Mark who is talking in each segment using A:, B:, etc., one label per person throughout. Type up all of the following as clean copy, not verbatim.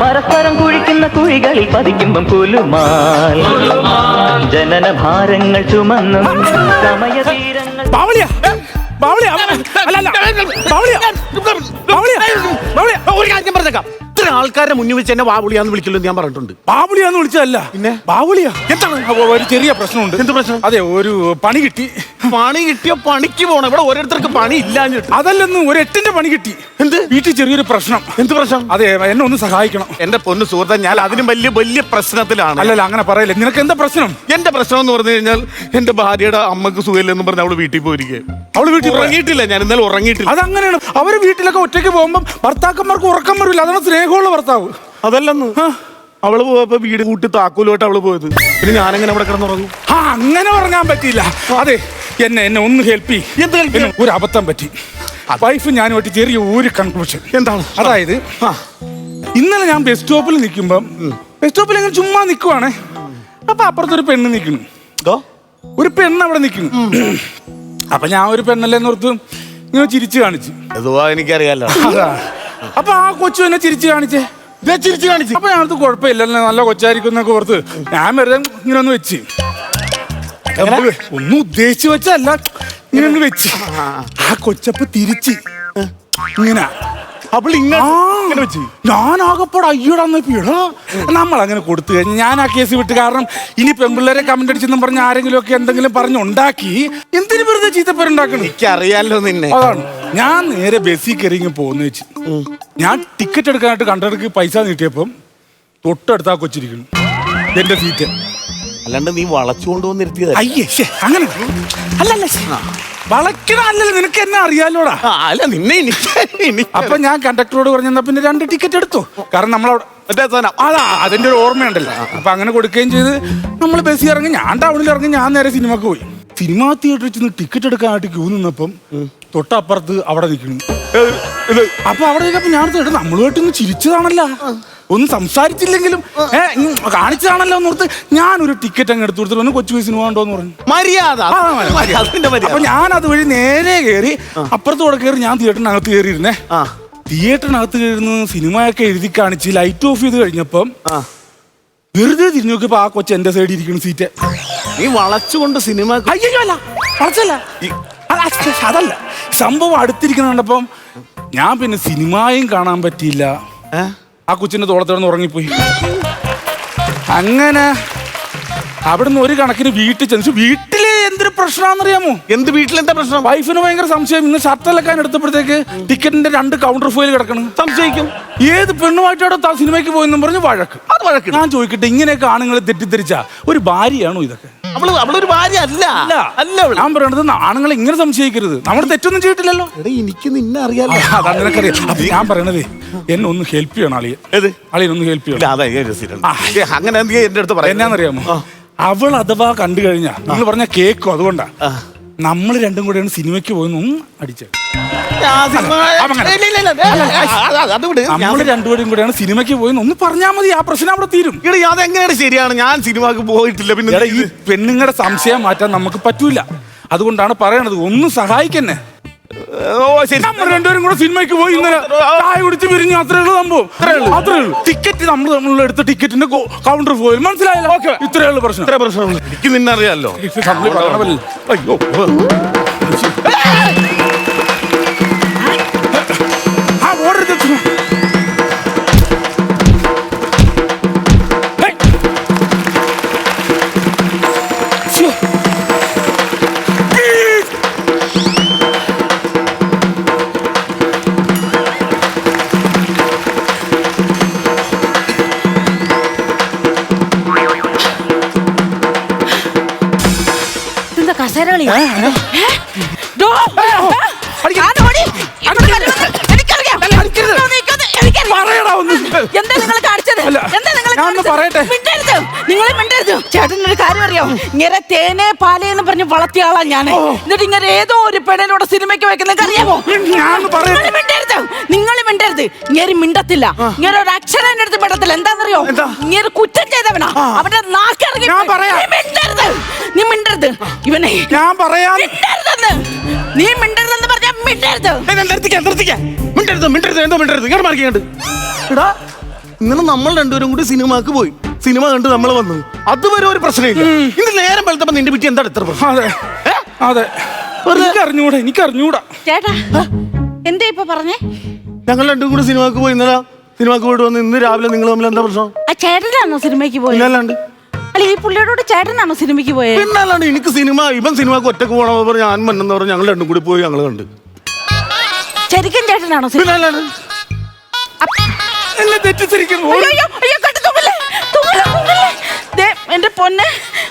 A: പരസ്പരം കുഴിക്കുന്ന കുഴികളിൽ പതിക്കുമ്പം കുലുമാൽ ജനന ഭാരങ്ങൾ ചുമന്നും സമയതീരങ്ങൾ.
B: ഒരു കാര്യം പറഞ്ഞേക്കാം, ഇത്ര ആൾക്കാരുടെ മുന്നിൽ വെച്ച് എന്നെ ബാബുളിയാന്ന് വിളിക്കല്ലോ ഞാൻ പറഞ്ഞിട്ടുണ്ട്.
C: ബാബുളിയാന്ന് വിളിച്ചതല്ല,
B: പിന്നെ
C: ബാബുളിയാ. എന്താണ് ഒരു ചെറിയ പ്രശ്നമുണ്ട്.
B: എന്ത് പ്രശ്നം?
C: അതെ, ഒരു പണി കിട്ടി.
B: പണി കിട്ടിയോ? പണിക്ക് പോണം. ഇവിടെ ഓരോരുത്തർക്ക് പണി ഇല്ലാഞ്ഞിട്ട്.
C: അതല്ലെന്ന്, ഒരു 8ന്റെ പണി കിട്ടി.
B: എന്ത്?
C: വീട്ടിൽ ചെറിയൊരു പ്രശ്നം.
B: എന്ത് പ്രശ്നം?
C: അതെ, എന്നെ ഒന്ന് സഹായിക്കണം.
B: എന്റെ പൊന്ന് സുഹൃത്തെ, ഞാൻ അതിനും വലിയ പ്രശ്നത്തിലാണ്.
C: അല്ലല്ല, അങ്ങനെ പറയല്ലേ. നിനക്ക് എന്താ പ്രശ്നം?
B: എന്റെ പ്രശ്നം എന്ന് പറഞ്ഞു കഴിഞ്ഞാൽ എന്റെ ഭാര്യയുടെ അമ്മക്ക് സുഖമില്ലെന്ന് പറഞ്ഞ് അവള് വീട്ടിൽ പോയിരിക്കുക.
C: അവള് വീട്ടിൽ
B: ഉറങ്ങിയിട്ടില്ല. ഞാൻ ഇന്നലെ ഉറങ്ങിയിട്ടില്ല.
C: അതങ്ങനെയാണ്. അവര് വീട്ടിലൊക്കെ ഒറ്റയ്ക്ക് പോകുമ്പോൾ ഭർത്താക്കന്മാർക്ക് ഉറക്കം വരില്ല. അതാണ് സ്നേഹമുള്ള ഭർത്താവ്.
B: അതല്ലെന്ന്, അവള് പോയപ്പോ വീട് കൂട്ടി താക്കോലോട്ട് അവള് പോയത്. പിന്നെ ഞാനെങ്ങനെ അവിടെ കിടന്നുറങ്ങും?
C: അങ്ങനെ ഉറങ്ങാൻ പറ്റിയില്ല. അതെ, എന്നെ ഒന്ന് ഹെൽപ്പ് ചെയ്യും.
B: എന്ത് ഹെൽപ്പ്?
C: ഒരു അബദ്ധം പറ്റി. വൈഫ് ഞാനുമായിട്ട് ചെറിയ ഒരു കൺക്ലൂഷൻ.
B: എന്താണ്?
C: അതായത് ഇന്നലെ ഞാൻ ബസ് സ്റ്റോപ്പിൽ നിൽക്കുമ്പം, ബസ് സ്റ്റോപ്പിൽ ഇങ്ങനെ ചുമ്മാ നിൽക്കുവാണേ. അപ്പൊ അപ്പുറത്തൊരു പെണ്ണ് നിൽക്കുന്നു. ഒരു പെണ്ണ് അവിടെ നിൽക്കുന്നു. അപ്പൊ ഞാൻ ഒരു പെണ്ണല്ലേ എന്നോർത്ത് ഇങ്ങനെ ചിരിച്ചു കാണിച്ചു.
B: എനിക്കറിയാലോ.
C: അപ്പൊ ആ കൊച്ചു എന്നെ ചിരിച്ചു കാണിച്ചു. അപ്പൊ ഞാനത് കുഴപ്പമില്ലല്ലോ, നല്ല കൊച്ചായിരിക്കും എന്നൊക്കെ ഓർത്ത് ഞാൻ വെറുതെ ഇങ്ങനെ ഒന്ന് വെച്ച്. ഒന്നും ഉദ്ദേശിച്ചു വെച്ചല്ല, ഇങ്ങനെ ഒന്ന് വെച്ച്. ആ കൊച്ചപ്പ് തിരിച്ച് ഇങ്ങനെ വെച്ച്. ഞാനാകപ്പാട് അയ്യോടാന്ന് പീടാ. നമ്മളങ്ങനെ കൊടുത്തു കഴിഞ്ഞാൽ ഞാൻ ആ കേസ് വിട്ട്. കാരണം ഇനി പെൺപിള്ളേരെ കമന്റ് അടിച്ചെന്നും പറഞ്ഞ് ആരെങ്കിലും ഒക്കെ എന്തെങ്കിലും പറഞ്ഞുണ്ടാക്കി എന്തിനു വെറുതെ ചീത്തപ്പേരുണ്ടാക്കണം.
B: എനിക്കറിയാലോ നിന്നെ.
C: അതാണ് ഞാൻ നേരെ ബസ്സിൽ കയറി പോകുന്ന വെച്ച്. ഞാൻ ടിക്കറ്റ് എടുക്കാനായിട്ട് കണ്ടടക്ക് പൈസ നീട്ടിയപ്പം തൊട്ടടുത്താ കൊച്ചിരിക്കുന്നു എന്റെ സീറ്റ്.
B: അല്ലാണ്ട് നീ വളച്ചുകൊണ്ട് വന്നിരുത്തിയത്?
C: അയ്യേ, അങ്ങനെ അല്ലല്ല, വളയ്ക്കണല്ലോ. നിനക്ക് എന്നെ അറിയാലോടാ.
B: അല്ല, നിന്നെ
C: അപ്പൊ ഞാൻ കണ്ടക്ടറോട് പറഞ്ഞാ പിന്നെ 2 ടിക്കറ്റ് എടുത്തു. കാരണം നമ്മളവിടെ അതാ അതിന്റെ ഒരു ഓർമ്മയുണ്ടല്ലോ. അപ്പൊ അങ്ങനെ കൊടുക്കുകയും ചെയ്ത് നമ്മൾ ബസ്സിൽ ഇറങ്ങി. ഞാൻ ടൗണിൽ ഇറങ്ങി. ഞാൻ നേരെ സിനിമക്ക് പോയി. സിനിമാ തിയേറ്ററിൽ ചെന്ന് ടിക്കറ്റ് എടുക്കാനായിട്ട് ക്യൂ നിന്നപ്പം തൊട്ടപ്പുറത്ത് അവിടെ നിൽക്കുന്നു. അപ്പൊ അവിടെ നിൽക്കപ്പോ ഞാൻ നമ്മളുമായിട്ടൊന്ന് ചിരിച്ചതാണല്ലോ, ഒന്നും സംസാരിച്ചില്ലെങ്കിലും കാണിച്ചതാണല്ലോ എന്നോർത്ത് ഞാനൊരു ടിക്കറ്റ് അങ്ങ് എടുത്തു കൊടുത്തിട്ട് ഒന്ന് കൊച്ചു പോയി സിനിമ ഉണ്ടോന്ന് പറഞ്ഞു.
B: മര്യാദ.
C: അപ്പൊ ഞാൻ അതുവഴി നേരെ കയറി അപ്പുറത്തോടെ കയറി ഞാൻ തിയേറ്ററിനകത്ത് കയറിയിരുന്നേ. തിയേറ്ററിനകത്ത് കയറുന്ന സിനിമയൊക്കെ എഴുതി കാണിച്ച് ലൈറ്റ് ഓഫ് ചെയ്ത് കഴിഞ്ഞപ്പം വെറുതെ തിരിഞ്ഞു നോക്കിയപ്പോ ആ കൊച്ചു എന്റെ സൈഡിൽ ഇരിക്കുന്ന സീറ്റ്.
B: നീ വളച്ചുകൊണ്ട് സിനിമ?
C: അയ്യോ, അല്ല, വളച്ചല്ല. അതല്ല സംഭവം. അടുത്തിരിക്കുന്ന കണ്ടപ്പം ഞാൻ പിന്നെ സിനിമയും കാണാൻ പറ്റിയില്ല. ആ കൊച്ചിന്റെ തോളത്തിടന്ന് ഉറങ്ങിപ്പോയി. അങ്ങനെ അവിടുന്ന് ഒരു കണക്കിന് വീട്ടിൽ ചെന്നു. വീട്ടില് എന്തൊരു പ്രശ്നമാണെന്നറിയാമോ?
B: എന്ത് വീട്ടിലെന്താ പ്രശ്നം?
C: വൈഫിന് ഭയങ്കര സംശയം. ഇന്ന് ഷർട്ടലക്കാൻ എടുത്തപ്പോഴത്തേക്ക് ടിക്കറ്റിന്റെ 2 കൗണ്ടർ ഫോയിൽ കിടക്കണം.
B: സംശയിക്കും.
C: ഏത് പെണ്ണുമായിട്ടാണോ സിനിമയ്ക്ക് പോയെന്നും പറഞ്ഞ് വഴക്ക്. ഞാൻ ചോദിക്കട്ടെ, ഇങ്ങനെയൊക്കെ ആണുങ്ങൾ തെറ്റിദ്ധരിച്ച ഒരു ഭാര്യയാണോ ഇതൊക്കെ?
B: അവളൊരു ഭാര്യ അല്ല.
C: ഞാൻ പറയണത് ആണുങ്ങൾ ഇങ്ങനെ സംശയിക്കരുത്. നമ്മൾ തെറ്റൊന്നും ചെയ്തിട്ടില്ലല്ലോ.
B: എനിക്ക് നിന്നെ അറിയാലോ.
C: അതാ നിനക്കറിയാം. അപ്പൊ ഞാൻ പറയണതേ, എന്നെ ഒന്ന് ഹെൽപ്പ് ചെയ്യണം. അളിയനൊന്ന് ഹെൽപ്പ് ചെയ്യണം.
B: അങ്ങനെ എന്റെ അടുത്ത് പറയാം.
C: എന്നാന്നറിയാമോ, അവൾ അഥവാ കണ്ടു കഴിഞ്ഞാ നിങ്ങൾ പറഞ്ഞ കേക്കോ. അതുകൊണ്ടാ നമ്മൾ രണ്ടും കൂടെയാണ് സിനിമയ്ക്ക് പോയെന്നും അടിച്ചത്. നമ്മൾ രണ്ടുപേരും കൂടെയാണ് സിനിമയ്ക്ക് പോയെന്ന് ഒന്ന് പറഞ്ഞാൽ മതി. ആ പ്രശ്നം അവിടെ തീരും.
B: അതെങ്ങനെയാണ് ശരിയാണ്? ഞാൻ സിനിമക്ക് പോയിട്ടില്ല. പിന്നെ
C: ഈ പെണ്ണുങ്ങളുടെ സംശയം മാറ്റാൻ നമുക്ക് പറ്റൂല. അതുകൊണ്ടാണ് പറയണത്, ഒന്ന് സഹായിക്കന്നെ. നമ്മൾ രണ്ടുപേരും കൂടെ സിനിമയ്ക്ക് പോയി ഇന്നലെ ചായ കുടിച്ച് പിരിഞ്ഞു. അത്രേ ഉള്ളൂ സംഭവം. അത്രേ ഉള്ളൂ. ടിക്കറ്റ് നമ്മൾ എടുത്ത ടിക്കറ്റിന്റെ കൗണ്ടർ പോയി. മനസ്സിലായല്ലോ? ഇത്രേ ഉള്ളൂ പ്രശ്നം.
B: എനിക്ക് നിന്നെ അറിയാലോ.
C: അയ്യോ,
D: കസേരകളി എന്താ നിങ്ങൾ കാണിച്ചത്? നിങ്ങൾ മിണ്ടരുത്. ചേട്ടനൊരു കാര്യം അറിയാം, ഇങ്ങനെ തേനെ പാലേ എന്ന് പറഞ്ഞ് വളർത്തിയ ആളാ ഞാൻ. എന്നിട്ട് ഇങ്ങനെ ഏതോ ഒരു പെണ്ണിനോട് സിനിമയ്ക്ക് വെക്കുന്ന അറിയാമോ? മിണ്ടരുത്, നിങ്ങൾ മിണ്ടരുത്. ഇങ്ങനെ മിണ്ടത്തില്ല. ഇങ്ങനെ ഒരു അക്ഷരം എന്റെ അടുത്ത് പെടത്തില്ല. എന്താണെന്നറിയോ? ഇങ്ങനെ കുറ്റം ചെയ്തവനാ. അവന്റെ നാക്കിറങ്ങി. മിണ്ടരുത്, നീ മിണ്ടരുത്. ഇവനെ
C: ഞാൻ പറയാം.
D: നീ മിണ്ടരുതെന്ന് പറഞ്ഞാൽ മിണ്ടരുത്.
B: മിണ്ടരുത്. എന്തോ മിണ്ടരുത്. ഇങ്ങോട്ട് മാറിക്കണ്ട്. ഇന്നലെ നമ്മൾ രണ്ടുപേരും കൂടി സിനിമക്ക് പോയി. സിനിമ കണ്ട് നമ്മൾ വന്നു. അതുവരെ ഒരു പ്രശ്നമില്ല. ഇന്ന് നേരം വെളുത്തപ്പോ നിന്റെ വീട്ടിൽ എന്താണ് ഇത്ര പ്രശ്നം?
C: അതെ അതെ, എനിക്ക് അറിഞ്ഞൂടാ.
D: ചേട്ടാ എന്താ ഇപ്പൊ പറഞ്ഞേ?
B: ഞങ്ങൾ രണ്ടും കൂടി സിനിമക്ക് പോയി. ഇന്നലെ സിനിമക്ക് പോയിട്ട് വന്ന് ഇന്ന് രാവിലെ നിങ്ങൾ തമ്മിൽ എന്താ പ്രശ്നം?
D: ആ ചേട്ടനാണോ സിനിമയ്ക്ക് പോയത്?
B: പിന്നല്ലാണ്ട്
D: അല്ല ഈ പുള്ളിയോട് ചേട്ടനാണോ സിനിമയ്ക്ക് പോയത്?
B: പിന്നല്ലാണ്ട് എനിക്ക് ഇവൻ സിനിമക്ക് ഒറ്റക്ക് പോകണമെന്ന് പറഞ്ഞ് ഞാൻ മന്നെന്ന് പറഞ്ഞ് ഞങ്ങൾ രണ്ടും കൂടി പോയി. ഞങ്ങൾ കണ്ട്.
D: ശരിക്കും ചേട്ടനാണോ സിനിമ?
B: പിന്നല്ലാണ്ട്
C: എന്നെ തെറ്റിദ്ധരിക്കുന്നു.
D: അയ്യോ, അയ്യോ, കണ്ടു, തുമ്മല്ലേ, തുമ്മല്ലേ, തുമ്മല്ലേ. ദേ, എന്റെ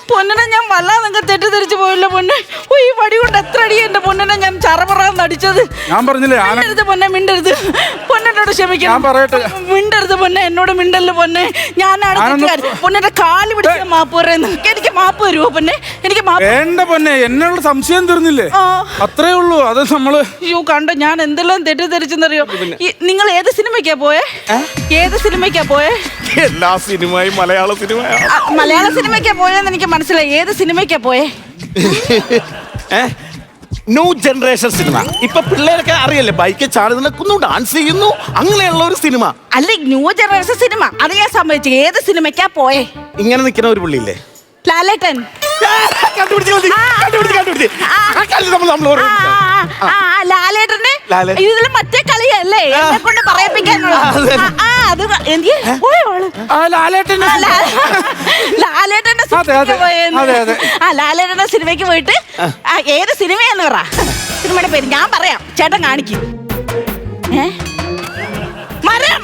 D: പൊന്നിനെ ഞാൻ വല്ലാതെ തെറ്റിദ്ധരിച്ചു പോയല്ലോ പൊന്നെ. ഓ, ഈ വടി കൊണ്ട് എത്ര അടി എന്റെ പൊന്നിനെ ഞാൻ ചറപറാന്ന് അടിച്ചത്.
C: ഞാൻ പറഞ്ഞില്ലേ
D: മിണ്ടരുത് പൊന്നെ, മിണ്ടരുത്. പൊന്നോട് ക്ഷമിക്കണം.
C: ഞാൻ പറയട്ടെ.
D: മിണ്ടരുത് പൊന്നെ, എന്നോട് മിണ്ടല്ലോ പൊന്നെ. ഞാനാണ് തെറ്റുകാരി. പൊന്നിന്റെ കാല് പിടിച്ച് മാപ്പ് പറയുന്നത്. എനിക്ക് മാപ്പ് തരുമോ പൊന്നെ? എനിക്ക് മാപ്പ്
C: വേണ്ട പൊന്നെ, എന്നുള്ള സംശയം തീർന്നില്ലേ? അത്രേ ഉള്ളൂ. അത് നമ്മള്
D: അയ്യോ കണ്ടോ, ഞാൻ എന്തെല്ലാം തെറ്റിദ്ധരിച്ചെന്നറിയോ? നിങ്ങൾ ഏത് സിനിമയ്ക്കാ പോയേ? ഏത് സിനിമയ്ക്കാ പോയേ?
B: എല്ലാ സിനിമയും മലയാള സിനിമ.
D: മലയാള സിനിമയ്ക്കാ പോയെന്ന് എനിക്ക് മനസ്സിലായി. ഏത് സിനിമയ്ക്കാ പോയേ?
B: New generation cinema. ഇപ്പൊ പിള്ളേരൊക്കെ അറിയല്ലേ, ബൈക്ക് ചാടുന്നു, ഡാൻസ് ചെയ്യുന്നു, അങ്ങനെയുള്ള ഒരു സിനിമ.
D: അല്ല, ന്യൂ ജനറേഷൻ സിനിമ അത് ഞാൻ സമ്മതിച്ചു. ഏത് സിനിമയ്ക്കാ പോയേ?
B: ഇങ്ങനെ നിൽക്കുന്ന ഒരു പുള്ളിയില്ലേ,
D: ലാലേട്ടൻ. ലാലേട്ടന്റെ ഇതില് മറ്റേ കളിയല്ലേ എന്നെ കൊണ്ട് പറയിപ്പിക്കാനുള്ള? ലാലേട്ടന്റെ ലാലേട്ടന്റെ സിനിമയ്ക്ക് പോയിട്ട് ഏത് സിനിമയെന്ന് പറ. സിനിമയുടെ പേര് ഞാൻ പറയാം, ചേട്ടൻ കാണിക്കും. മരം.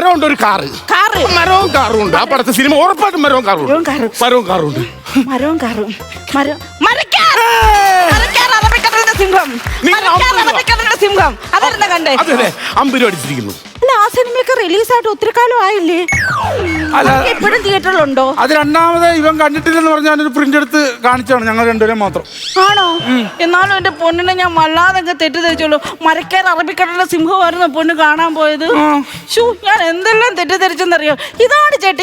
D: മരമുണ്ട്.
B: ഒരു കാറ്. മരവും കാറും ഉണ്ട്. ആ പടത്തെ സിനിമ ഉറപ്പായിട്ടും മരവും കാറും ഉണ്ട്.
D: സിംഹം അതായിരുന്നു കണ്ടേ?
B: അമ്പൂര് അടിച്ചിരിക്കുന്നു.
D: അല്ല, ആ സിനിമയൊക്കെ റിലീസായിട്ട് ഒത്തിരി കാലം ആയില്ലേ? എപ്പോഴും തിയേറ്ററിലുണ്ടോ?
C: അത് രണ്ടാമത് ഇവൻ കണ്ടിട്ടില്ലെന്ന് പറഞ്ഞ ഞാനൊരു പ്രിന്റ് എടുത്ത് കാണിച്ചാണ്. ഞങ്ങൾ രണ്ടുപേരും മാത്രം.
D: ആണോ? എന്നാലും എന്റെ പൊന്നിനെ ഞാൻ വല്ലാതെ തെറ്റിദ്ധരിച്ചോളൂ. മരക്കാർ അറബിക്കടലിലെ സിംഹമായിരുന്നു പൊന്ന് കാണാൻ പോയത്. ഞാൻ എന്തെല്ലാം തെറ്റിദ്ധരിച്ചെന്നറിയോ? ഇതാണ് ചേട്ടാ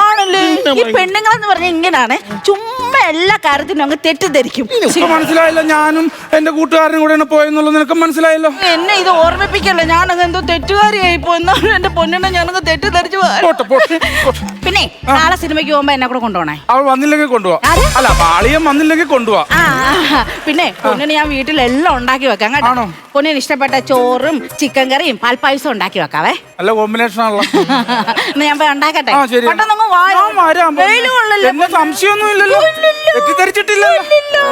D: ആണല്ലേ, ഈ പെണ്ണുങ്ങളെന്ന് പറഞ്ഞാൽ ഇങ്ങനെയാണ്. ചുമ്മാ എല്ലാ കാര്യത്തിനും അങ്ങ് തെറ്റിദ്ധരിക്കും.
C: മനസ്സിലായില്ല, ഞാനും എന്റെ കൂട്ടുകാരനും കൂടെയാണ് പോയെന്നുള്ളത് നിനക്ക് മനസ്സിലായല്ലോ.
D: എന്നെ ഇത് ഓർമ്മിപ്പിക്കല്ലോ, ഞാനങ്ങ് എന്തോ തെറ്റുകാരിയായി പോയെന്നാലും എന്റെ പൊന്നിനെ ഞാനങ്ങ് തെറ്റിദ്ധരിച്ചു. പിന്നെ നാളെ സിനിമയ്ക്ക് പോകുമ്പോ എന്നെ കൂടെ കൊണ്ടുപോണേ.
C: അവൾ വന്നില്ലെങ്കിൽ കൊണ്ടുപോവാ. അല്ല, പാളിയം വന്നില്ലെങ്കിൽ കൊണ്ടുപോവാ.
D: പിന്നെ പൊന്നിന് ഞാൻ വീട്ടിലെല്ലാം ഉണ്ടാക്കി വെക്കാം കേട്ടോ. പൊന്നിന് ഇഷ്ടപ്പെട്ട ചോറും ചിക്കൻ കറിയും പാൽപ്പായസം ഉണ്ടാക്കി വെക്കാവേ.
C: നല്ല കോമ്പിനേഷൻ ആണല്ലോ.
D: ഞാൻ പോയി ഉണ്ടാക്കട്ടെ.
C: സംശയമൊന്നും ഇല്ലല്ലോ, തെറ്റിദ്ധരിച്ചിട്ടില്ലല്ലോ.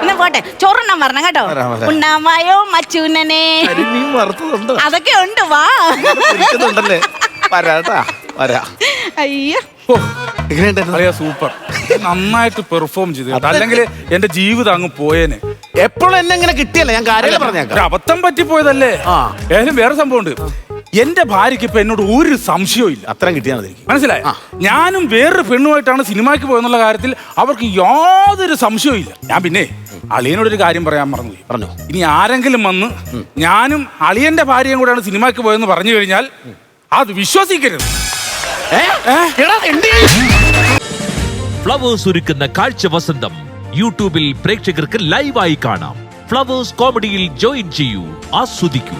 D: എന്നാ പോട്ടെ, ചോറുണ്ണാൻ പറഞ്ഞ കേട്ടോ. ഉണ്ണാമായോ മച്ചൂനനെ? അതൊക്കെ ഉണ്ട്, വാ.
C: അയ്യോ, സൂപ്പർ, നന്നായിട്ട് പെർഫോം ചെയ്തു. അല്ലെങ്കിൽ എന്റെ ജീവിതം അങ്ങ് പോയേനെ.
B: എപ്പോഴും എന്നെ ഇങ്ങനെ കിട്ടിയല്ലേ, ഞാൻ കാര്യം പറഞ്ഞേക്കാം.
C: അബദ്ധം പറ്റിപ്പോയതല്ലേ. ഏതായാലും വേറെ സംഭവം ഉണ്ട്. എന്റെ ഭാര്യക്ക് ഇപ്പൊ എന്നോട് ഒരു സംശയവും ഇല്ല.
B: അത്രയും കിട്ടിയാൽ മതി.
C: മനസ്സിലായി. ഞാനും വേറൊരു പെണ്ണുമായിട്ടാണ് സിനിമയ്ക്ക് പോയെന്നുള്ള കാര്യത്തിൽ അവർക്ക് യാതൊരു സംശയവും ഇല്ല. ഞാൻ പിന്നെ അളിയനോടൊരു കാര്യം പറയാൻ മറന്നുപോയി. പറഞ്ഞു, ഇനി ആരെങ്കിലും വന്ന് ഞാനും അളിയന്റെ ഭാര്യയും കൂടെയാണ് സിനിമയ്ക്ക് പോയെന്ന് പറഞ്ഞു കഴിഞ്ഞാൽ അത് വിശ്വസിക്കരുത്.
E: ഫ്ലവേഴ്സ് ഒരുക്കുന്ന കാഴ്ച വസന്തം യൂട്യൂബിൽ പ്രേക്ഷകർക്ക് ലൈവായി കാണാം. ഫ്ലവേഴ്സ് കോമഡിയിൽ ജോയിൻ ചെയ്യൂ, ആസ്വദിക്കൂ.